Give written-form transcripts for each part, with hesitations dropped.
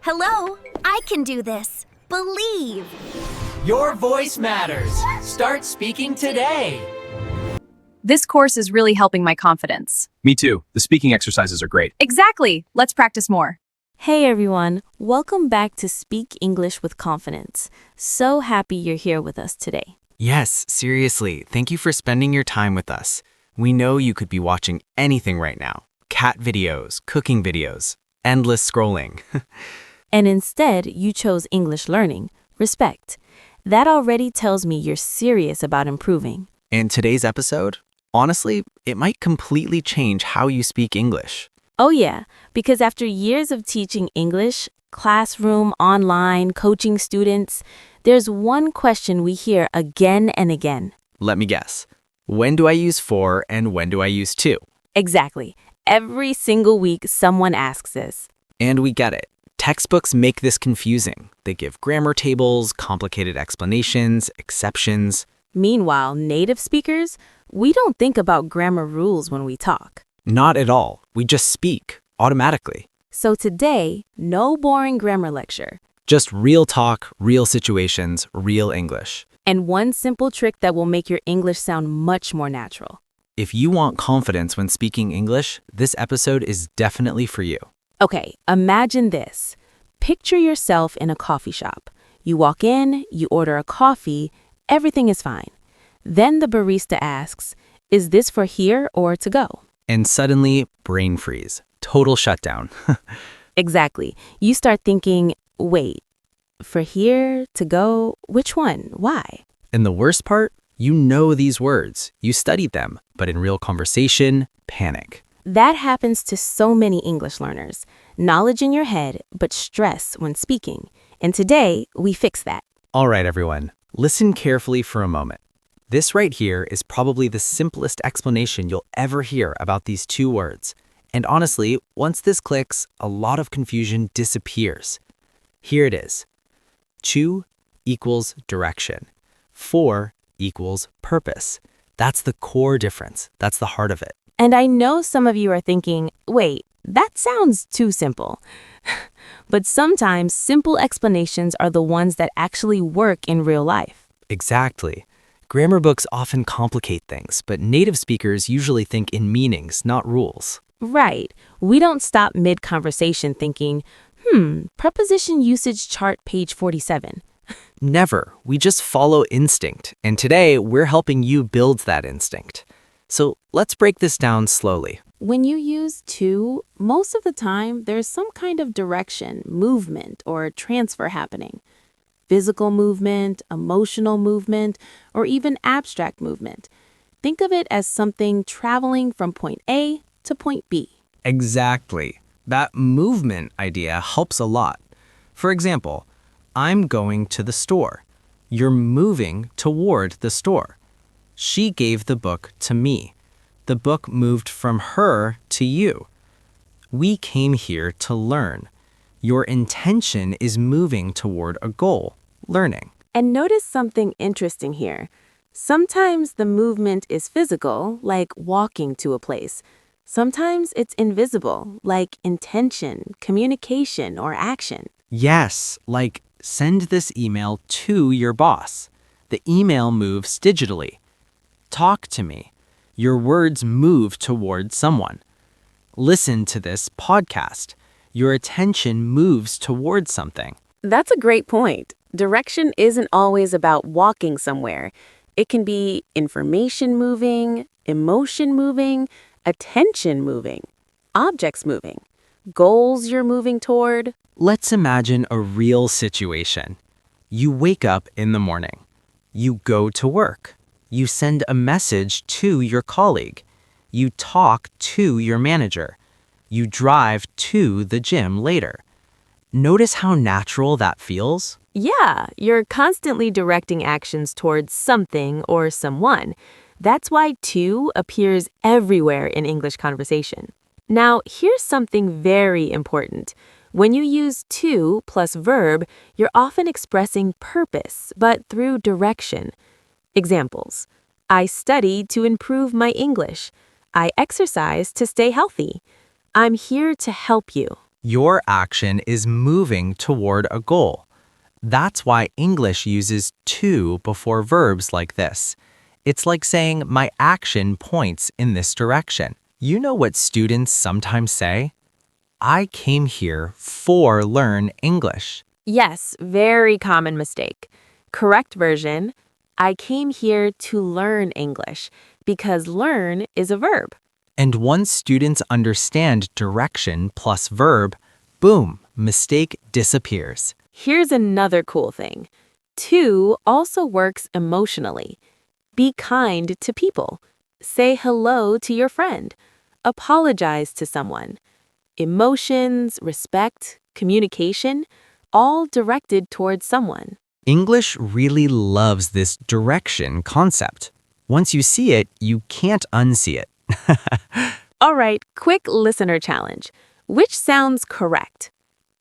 Hello, I can do this. Believe. Your voice matters. Start speaking today. This course is really helping my confidence. Me too. The speaking exercises are great. Exactly. Let's practice more. Hey everyone, welcome back to Speak English with Confidence. So happy you're here with us today. Yes, seriously, thank you for spending your time with us. We know you could be watching anything right now. Cat videos, cooking videos, endless scrolling. And instead, you chose English learning. Respect. That already tells me you're serious about improving. In today's episode, honestly, it might completely change how you speak English. Oh yeah, because after years of teaching English, classroom, online, coaching students, there's one question we hear again and again. Let me guess. When do I use for and when do I use to? Exactly. Every single week, someone asks this. And we get it. Textbooks make this confusing. They give grammar tables, complicated explanations, exceptions. Meanwhile, native speakers, we don't think about grammar rules when we talk. Not at all. We just speak, automatically. So today, no boring grammar lecture. Just real talk, real situations, real English. And one simple trick that will make your English sound much more natural. If you want confidence when speaking English, this episode is definitely for you. Okay, imagine this. Picture yourself in a coffee shop. You walk in, you order a coffee, everything is fine. Then the barista asks, "Is this for here or to go?" And suddenly, brain freeze. Total shutdown. Exactly. You start thinking, wait, for here, to go, which one? Why? And the worst part? You know these words. You studied them. But in real conversation, panic. That happens to so many English learners. Knowledge in your head, but stress when speaking. And today, we fix that. All right, everyone. Listen carefully for a moment. This right here is probably the simplest explanation you'll ever hear about these two words. And honestly, once this clicks, a lot of confusion disappears. Here it is. To equals direction. For equals purpose. That's the core difference. That's the heart of it. And I know some of you are thinking, wait, that sounds too simple. But sometimes simple explanations are the ones that actually work in real life. Exactly. Grammar books often complicate things, but native speakers usually think in meanings, not rules. Right. We don't stop mid-conversation thinking, preposition usage chart page 47. Never. We just follow instinct. And today, we're helping you build that instinct. So let's break this down slowly. When you use to, most of the time, there's some kind of direction, movement, or transfer happening. Physical movement, emotional movement, or even abstract movement. Think of it as something traveling from point A to point B. Exactly. That movement idea helps a lot. For example, I'm going to the store. You're moving toward the store. She gave the book to me. The book moved from her to you. We came here to learn. Your intention is moving toward a goal, learning. And notice something interesting here. Sometimes the movement is physical, like walking to a place. Sometimes it's invisible, like intention, communication, or action. Yes, like send this email to your boss. The email moves digitally. Talk to me. Your words move toward someone. Listen to this podcast. Your attention moves toward something. That's a great point. Direction isn't always about walking somewhere. It can be information moving, emotion moving, attention moving, objects moving, goals you're moving toward. Let's imagine a real situation. You wake up in the morning. You go to work. You send a message to your colleague. You talk to your manager. You drive to the gym later. Notice how natural that feels? Yeah, you're constantly directing actions towards something or someone. That's why to appears everywhere in English conversation. Now, here's something very important. When you use to plus verb, you're often expressing purpose, but through direction. Examples. I study to improve my English. I exercise to stay healthy. I'm here to help you. Your action is moving toward a goal. That's why English uses to before verbs like this. It's like saying, my action points in this direction. You know what students sometimes say? I came here for learn English. Yes, very common mistake. Correct version, I came here to learn English because learn is a verb. And once students understand direction plus verb, boom, mistake disappears. Here's another cool thing. To also works emotionally. Be kind to people. Say hello to your friend. Apologize to someone. Emotions, respect, communication, all directed towards someone. English really loves this direction concept. Once you see it, you can't unsee it. All right, quick listener challenge. Which sounds correct?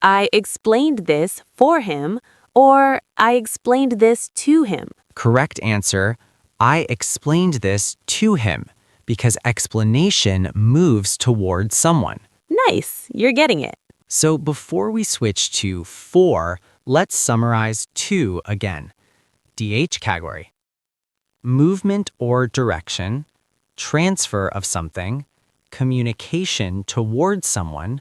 I explained this for him, or I explained this to him. Correct answer, I explained this to him, because explanation moves toward someone. Nice, you're getting it. So before we switch to for, let's summarize to again. DH category. Movement or direction, transfer of something, communication towards someone,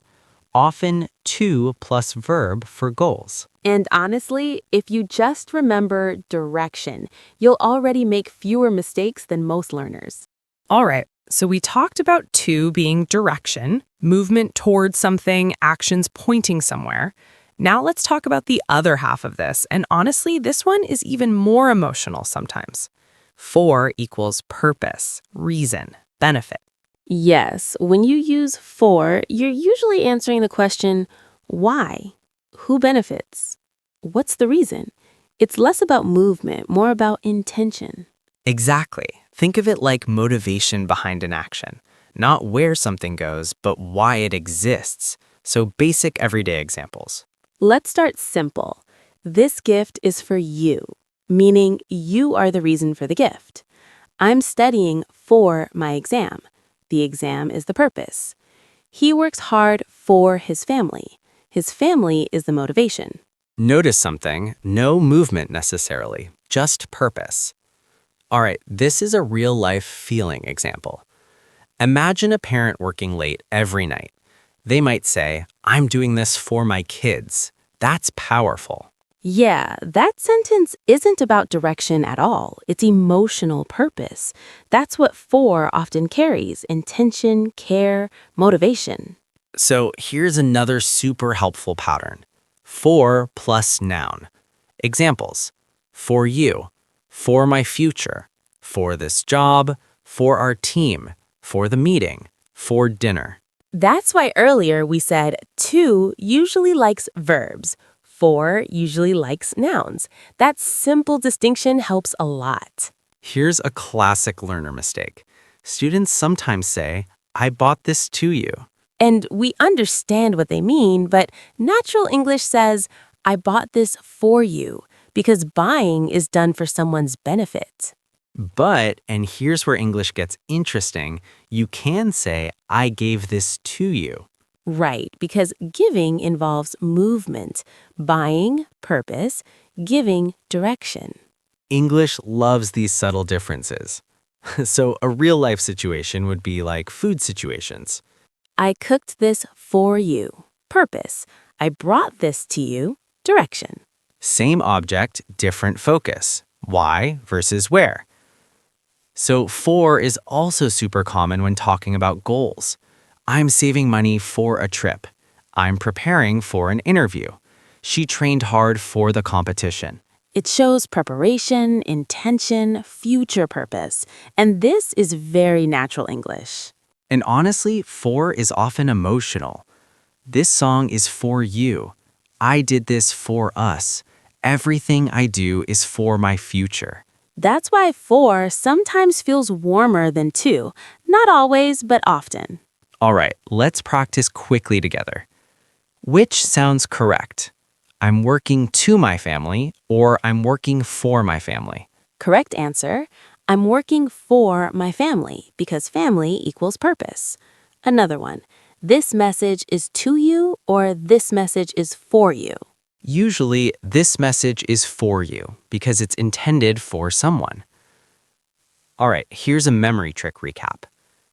often to plus verb for goals. And honestly, if you just remember direction, you'll already make fewer mistakes than most learners. All right, so we talked about to being direction, movement towards something, actions pointing somewhere. Now let's talk about the other half of this, and honestly, this one is even more emotional sometimes. For equals purpose, reason, benefit. Yes, when you use for, you're usually answering the question, why? Who benefits? What's the reason? It's less about movement, more about intention. Exactly. Think of it like motivation behind an action. Not where something goes, but why it exists. So basic everyday examples. Let's start simple. This gift is for you, meaning you are the reason for the gift. I'm studying for my exam. The exam is the purpose. He works hard for his family. His family is the motivation. Notice something, no movement necessarily, just purpose. All right, this is a real-life feeling example. Imagine a parent working late every night. They might say, I'm doing this for my kids. That's powerful. Yeah, that sentence isn't about direction at all. It's emotional purpose. That's what for often carries: intention, care, motivation. So here's another super helpful pattern. For plus noun. Examples. For you, for my future, for this job, for our team, for the meeting, for dinner. That's why earlier we said to usually likes verbs. For usually likes nouns. That simple distinction helps a lot. Here's a classic learner mistake. Students sometimes say, I bought this to you. And we understand what they mean, but natural English says, I bought this for you, because buying is done for someone's benefit. But, and here's where English gets interesting, you can say, I gave this to you. Right, because giving involves movement, buying, purpose, giving, direction. English loves these subtle differences. So a real-life situation would be like food situations. I cooked this for you, purpose. I brought this to you, direction. Same object, different focus. Why versus where. So for is also super common when talking about goals. I'm saving money for a trip. I'm preparing for an interview. She trained hard for the competition. It shows preparation, intention, future purpose. And this is very natural English. And honestly, for is often emotional. This song is for you. I did this for us. Everything I do is for my future. That's why for sometimes feels warmer than to. Not always, but often. All right, let's practice quickly together. Which sounds correct? I'm working to my family or I'm working for my family. Correct answer, I'm working for my family because family equals purpose. Another one, this message is to you or this message is for you. Usually, this message is for you because it's intended for someone. All right, here's a memory trick recap.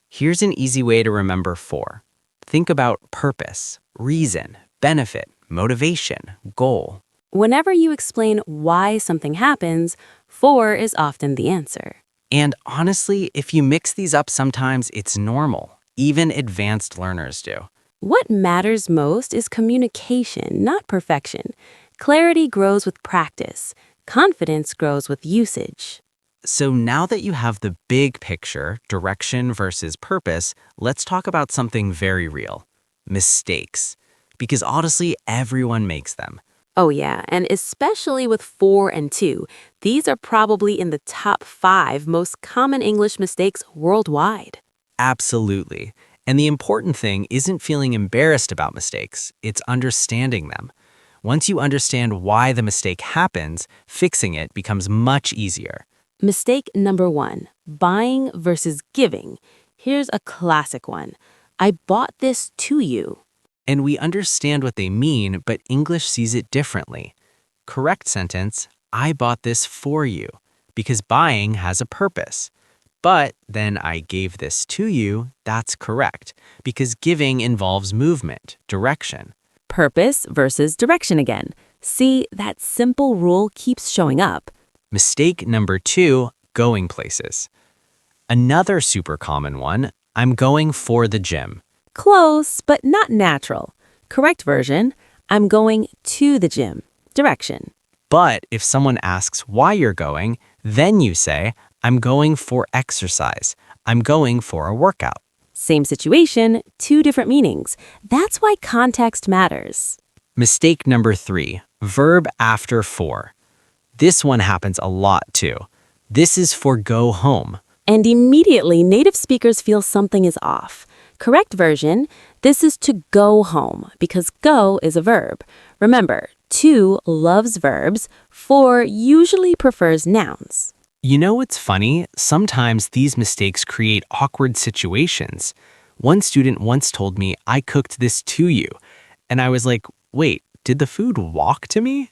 Here's an easy way to remember for. Think about purpose, reason, benefit, motivation, goal. Whenever you explain why something happens, for is often the answer. And honestly, if you mix these up sometimes, it's normal. Even advanced learners do. What matters most is communication, not perfection. Clarity grows with practice. Confidence grows with usage. So now that you have the big picture, direction versus purpose, let's talk about something very real. Mistakes. Because honestly, everyone makes them. Oh yeah, and especially with for and to, these are probably in the top 5 most common English mistakes worldwide. Absolutely. And the important thing isn't feeling embarrassed about mistakes, it's understanding them. Once you understand why the mistake happens, fixing it becomes much easier. Mistake number 1, buying versus giving. Here's a classic one. I bought this to you. And we understand what they mean, but English sees it differently. Correct sentence, I bought this for you, because buying has a purpose. But then I gave this to you, that's correct, because giving involves movement, direction. Purpose versus direction again. See, that simple rule keeps showing up. Mistake number 2, going places. Another super common one, I'm going for the gym. Close, but not natural. Correct version, I'm going to the gym. Direction. But if someone asks why you're going, then you say, I'm going for exercise. I'm going for a workout. Same situation, 2 different meanings. That's why context matters. Mistake number 3, verb after for. This one happens a lot too. This is for go home. And immediately, native speakers feel something is off. Correct version, this is to go home because go is a verb. Remember, to loves verbs, for usually prefers nouns. You know what's funny? Sometimes these mistakes create awkward situations. One student once told me, I cooked this to you. And I was like, wait, did the food walk to me?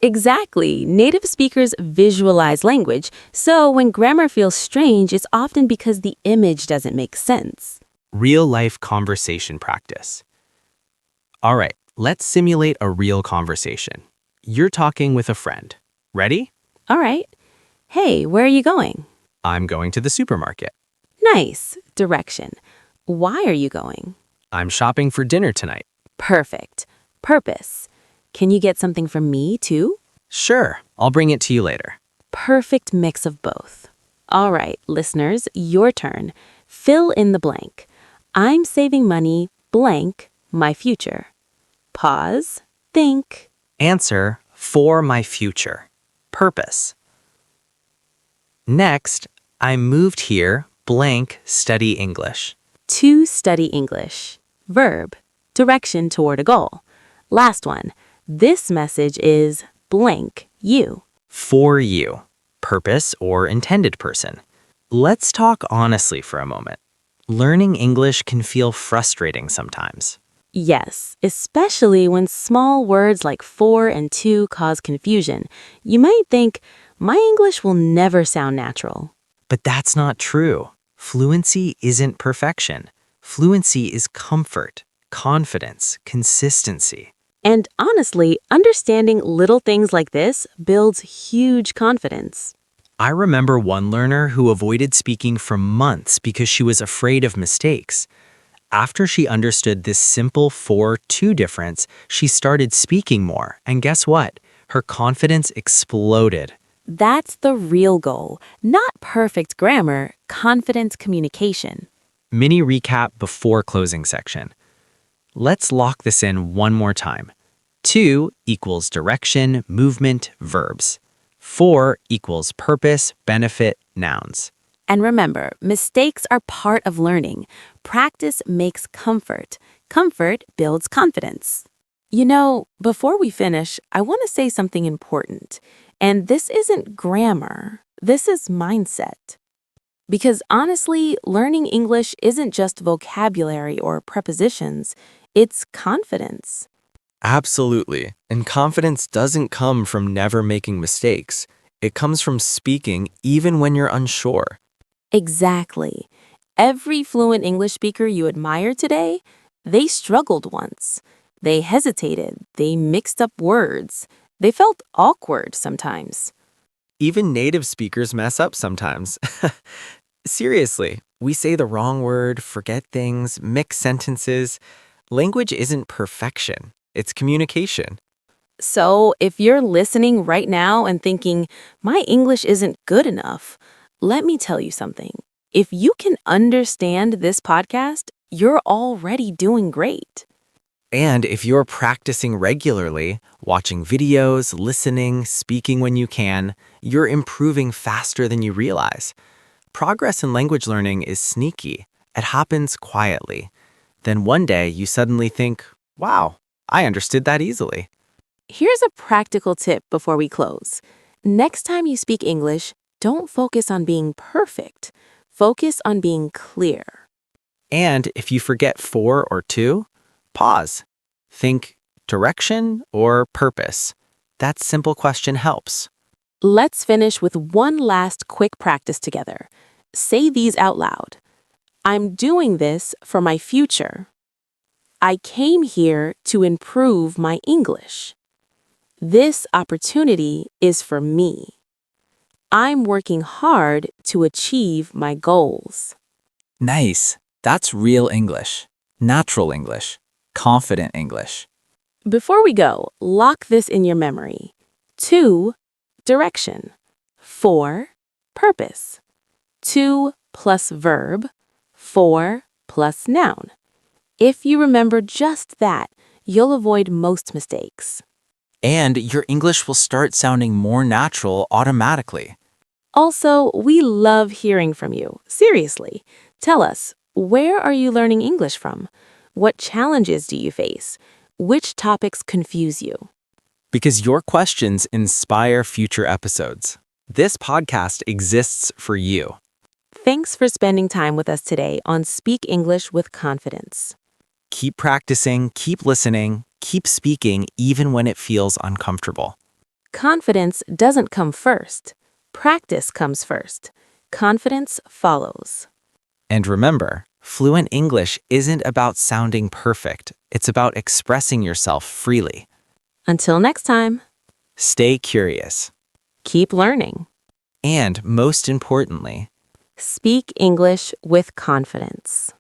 Exactly. Native speakers visualize language, so when grammar feels strange, it's often because the image doesn't make sense. Real-life conversation practice. All right, let's simulate a real conversation. You're talking with a friend. Ready? All right. Hey, where are you going? I'm going to the supermarket. Nice. Direction. Why are you going? I'm shopping for dinner tonight. Perfect. Purpose. Can you get something from me, too? Sure, I'll bring it to you later. Perfect mix of both. All right, listeners, your turn. Fill in the blank. I'm saving money, blank, my future. Pause, think. Answer, for my future. Purpose. Next, I moved here, blank, study English. To study English. Verb, direction toward a goal. Last one, this message is blank, you. For you. Purpose or intended person. Let's talk honestly for a moment. Learning English can feel frustrating sometimes. Yes, especially when small words like for and to cause confusion. You might think, my English will never sound natural. But that's not true. Fluency isn't perfection. Fluency is comfort, confidence, consistency. And honestly, understanding little things like this builds huge confidence. I remember one learner who avoided speaking for months because she was afraid of mistakes. After she understood this simple for-to difference, she started speaking more. And guess what? Her confidence exploded. That's the real goal. Not perfect grammar, confident communication. Mini recap before closing section. Let's lock this in one more time. To equals direction, movement, verbs. For equals purpose, benefit, nouns. And remember, mistakes are part of learning. Practice makes comfort. Comfort builds confidence. You know, before we finish, I want to say something important. And this isn't grammar. This is mindset. Because honestly, learning English isn't just vocabulary or prepositions, it's confidence. Absolutely. And confidence doesn't come from never making mistakes. It comes from speaking even when you're unsure. Exactly. Every fluent English speaker you admire today, they struggled once. They hesitated. They mixed up words. They felt awkward sometimes. Even native speakers mess up sometimes. Seriously, we say the wrong word, forget things, mix sentences. Language isn't perfection, it's communication. So, if you're listening right now and thinking, my English isn't good enough, let me tell you something. If you can understand this podcast, you're already doing great. And if you're practicing regularly, watching videos, listening, speaking when you can, you're improving faster than you realize. Progress in language learning is sneaky. It happens quietly. Then one day you suddenly think, wow, I understood that easily. Here's a practical tip before we close. Next time you speak English, don't focus on being perfect. Focus on being clear. And if you forget for or to, pause. Think direction or purpose. That simple question helps. Let's finish with one last quick practice together. Say these out loud. I'm doing this for my future. I came here to improve my English. This opportunity is for me. I'm working hard to achieve my goals. Nice. That's real English. Natural English. Confident English. Before we go, lock this in your memory. 2, direction. 4, purpose. 2 plus verb. 4 plus noun. If you remember just that, you'll avoid most mistakes. And your English will start sounding more natural automatically. Also, we love hearing from you. Seriously. Tell us, where are you learning English from? What challenges do you face? Which topics confuse you? Because your questions inspire future episodes. This podcast exists for you. Thanks for spending time with us today on Speak English with Confidence. Keep practicing, keep listening, keep speaking even when it feels uncomfortable. Confidence doesn't come first. Practice comes first. Confidence follows. And remember, fluent English isn't about sounding perfect. It's about expressing yourself freely. Until next time, Stay curious. keep learning. And most importantly, Speak English with confidence.